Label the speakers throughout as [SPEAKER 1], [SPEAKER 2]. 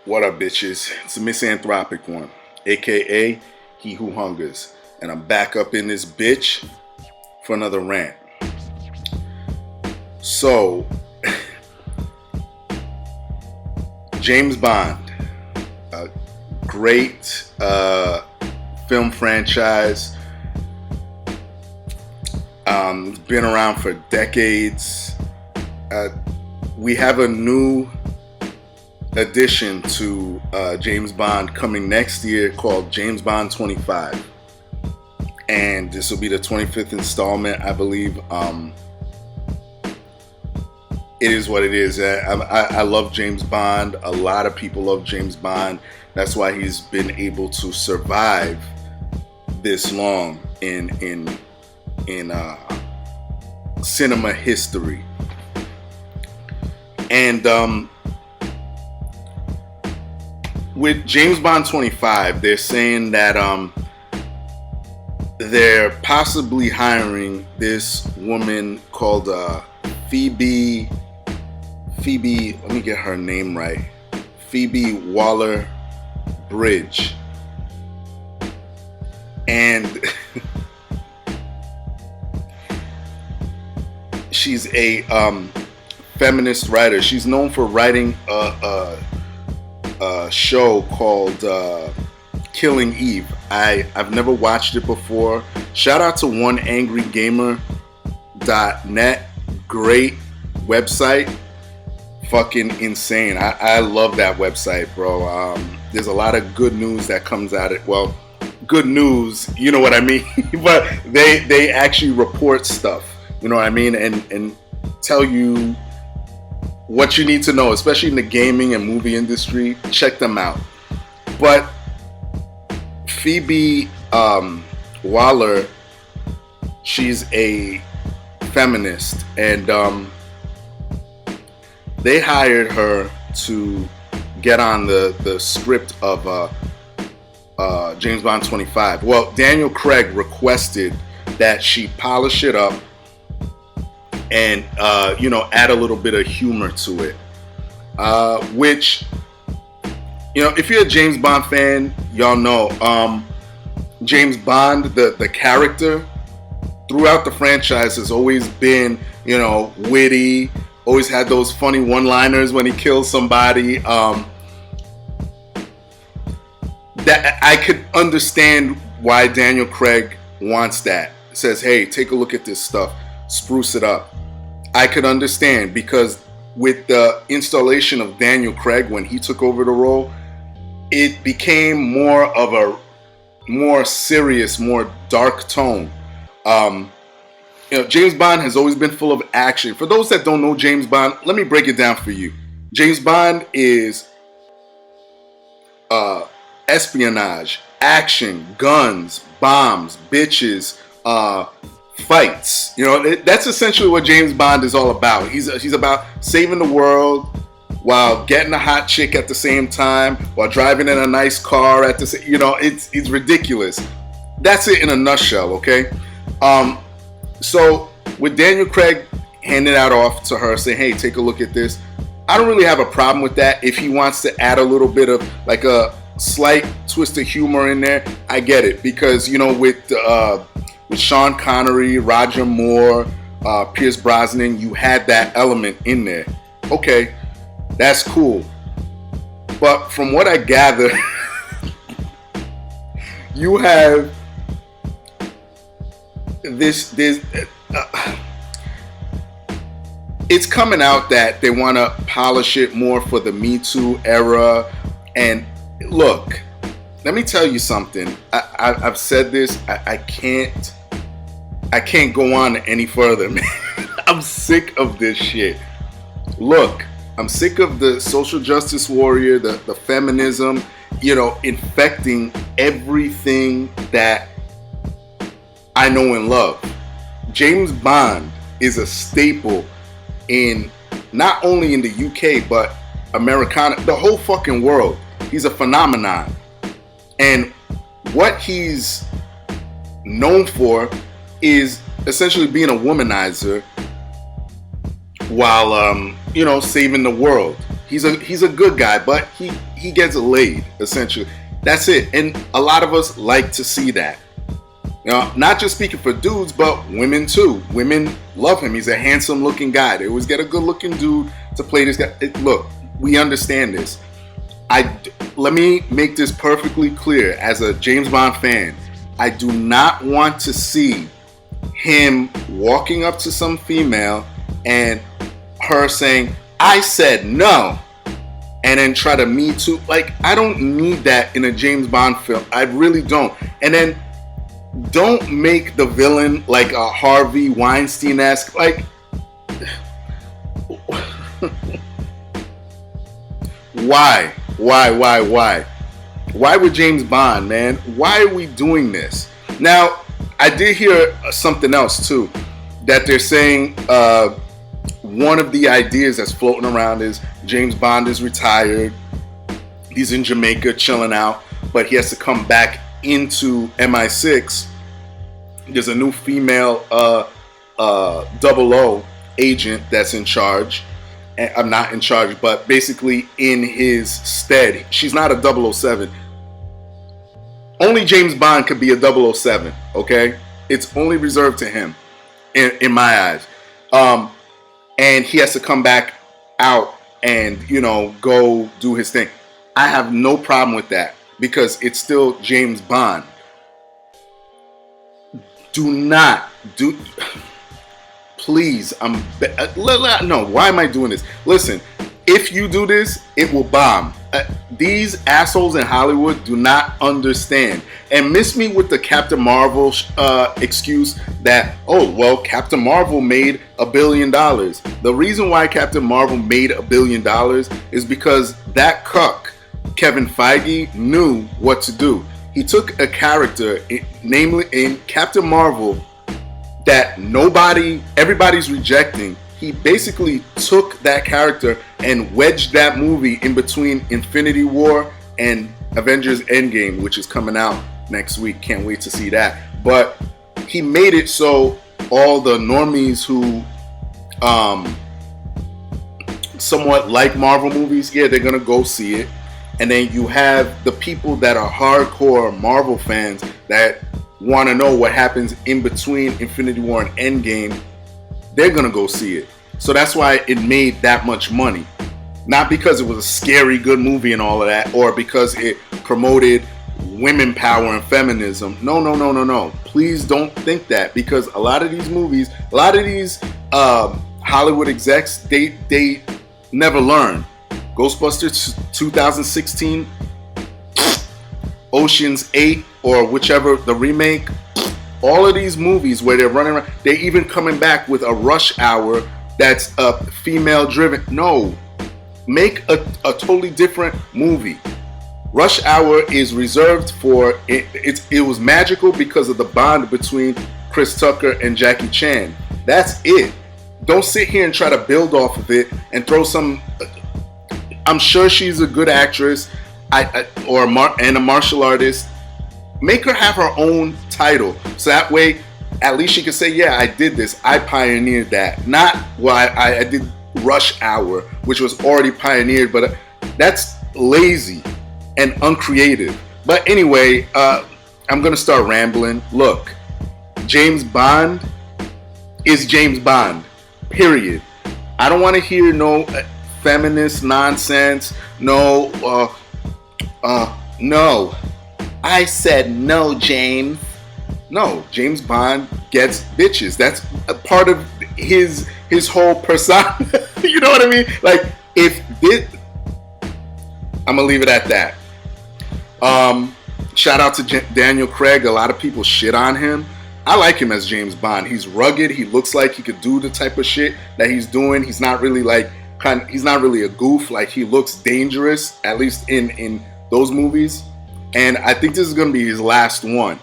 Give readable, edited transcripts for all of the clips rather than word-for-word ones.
[SPEAKER 1] What up, bitches? It's a misanthropic one, aka He Who Hungers, and I'm back up in this bitch for another rant. So, James Bond, a great film franchise. It's been around for decades. We have a new addition to James Bond coming next year called James Bond 25, and this will be the 25th installment, I believe. It is what it is. I love James Bond. A lot of people love James Bond. That's why he's been able to survive this long in cinema history. And with James Bond 25, they're saying that they're possibly hiring this woman called Phoebe, let me get her name right, Phoebe Waller-Bridge. And she's a feminist writer. She's known for writing a show called Killing Eve. I've never watched it before. Shout out to oneangrygamer.net. Great website. Fucking insane. I love that website, bro. There's a lot of good news that comes out of it. Well, good news, you know what I mean? But they actually report stuff, you know what I mean? And tell you what you need to know, especially in the gaming and movie industry. Check them out. But Phoebe Waller, she's a feminist, and they hired her to get on the script of James Bond 25. Well, Daniel Craig requested that she polish it up and add a little bit of humor to it, which, if you're a James Bond fan, y'all know James Bond, the character throughout the franchise has always been, witty, always had those funny one-liners when he kills somebody. That I could understand why Daniel Craig wants that. Says, hey, take a look at this stuff, spruce it up. I could understand, because with the installation of Daniel Craig when he took over the role, it became more of a more serious, more dark tone. James Bond has always been full of action. For those that don't know James Bond, let me break it down for you. James Bond is espionage, action, guns, bombs, bitches, fights. That's essentially what James Bond is all about. He's about saving the world while getting a hot chick at the same time, while driving in a nice car at the same. It's ridiculous. That's it in a nutshell. Okay. So with Daniel Craig handing that off to her, saying, hey, take a look at this, I don't really have a problem with that. If he wants to add a little bit of like a slight twist of humor in there, I get it. Because, with Sean Connery, Roger Moore, Pierce Brosnan, you had that element in there. Okay, that's cool. But from what I gather, you have this it's coming out that they want to polish it more for the metoo era. And look, let me tell you something. I've said this. I can't go on any further, man. I'm sick of this shit. Look, I'm sick of the social justice warrior, the feminism, infecting everything that I know and love. James Bond is a staple in not only in the UK, but Americana, the whole fucking world. He's a phenomenon. And what he's known for is essentially being a womanizer while saving the world. He's a good guy, but he gets laid, essentially. That's it. And a lot of us like to see that. Not just speaking for dudes, but women too. Women love him. He's a handsome looking guy. They always get a good looking dude to play this guy. Look, we understand this. Let me make this perfectly clear. As a James Bond fan, I do not want to see him walking up to some female and her saying, "I said no," and then try to me too. Like, I don't need that in a James Bond film. I really don't. And then don't make the villain like a Harvey Weinstein-esque. Like, why? Why with James Bond, man? Why are we doing this? Now, I did hear something else too, that they're saying one of the ideas that's floating around is James Bond is retired. He's in Jamaica chilling out, but he has to come back into MI6. There's a new female 00 agent that's in charge. I'm not in charge, but basically in his stead. She's not a 007. Only James Bond could be a 007, okay? It's only reserved to him, in my eyes. And he has to come back out and, go do his thing. I have no problem with that because it's still James Bond. Please, no, why am I doing this? Listen, if you do this, it will bomb. These assholes in Hollywood do not understand and miss me with the Captain Marvel excuse that, oh, well, Captain Marvel made $1 billion. The reason why Captain Marvel made $1 billion is because that cuck, Kevin Feige, knew what to do. He took a character, namely in Captain Marvel, that everybody's rejecting. He basically took that character and wedged that movie in between Infinity War and Avengers Endgame, which is coming out next week. Can't wait to see that. But he made it so all the normies who somewhat like Marvel movies, yeah, they're gonna go see it. And then you have the people that are hardcore Marvel fans that want to know what happens in between Infinity War and Endgame. They're gonna go see it. So that's why it made that much money. Not because it was a scary good movie and all of that, or because it promoted women power and feminism. No. Please don't think that, because a lot of these movies, a lot of these Hollywood execs, they never learn. Ghostbusters 2016, Ocean's 8, or whichever, the remake, all of these movies where they're running around, they're even coming back with a Rush Hour that's female driven. No, make a totally different movie. Rush Hour is reserved for it was magical because of the bond between Chris Tucker and Jackie Chan. That's it. Don't sit here and try to build off of it and throw some. I'm sure she's a good actress, and a martial artist. Make her have her own title, so that way, at least she can say, "Yeah, I did this. I pioneered that." Not, well, I did Rush Hour, which was already pioneered, but that's lazy and uncreative. But anyway, I'm gonna start rambling. Look, James Bond is James Bond. Period. I don't want to hear no feminist nonsense. No. I said no, James. No, James Bond gets bitches. That's a part of his whole persona. You know what I mean? Like, I'm gonna leave it at that. Shout out to Daniel Craig. A lot of people shit on him. I like him as James Bond. He's rugged. He looks like he could do the type of shit that he's doing. He's not really like he's not really a goof. Like, he looks dangerous, at least in those movies. And I think this is going to be his last one.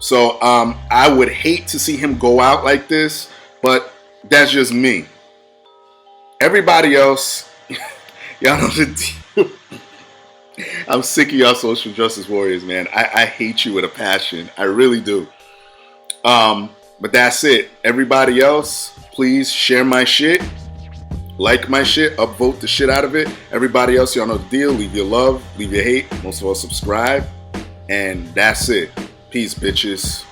[SPEAKER 1] So I would hate to see him go out like this, but that's just me. Everybody else, y'all know the deal. I'm sick of y'all social justice warriors, man. I hate you with a passion. I really do. But that's it. Everybody else, please share my shit. Like my shit. Upvote the shit out of it. Everybody else, y'all know the deal. Leave your love. Leave your hate. Most of all, subscribe. And that's it. Peace, bitches.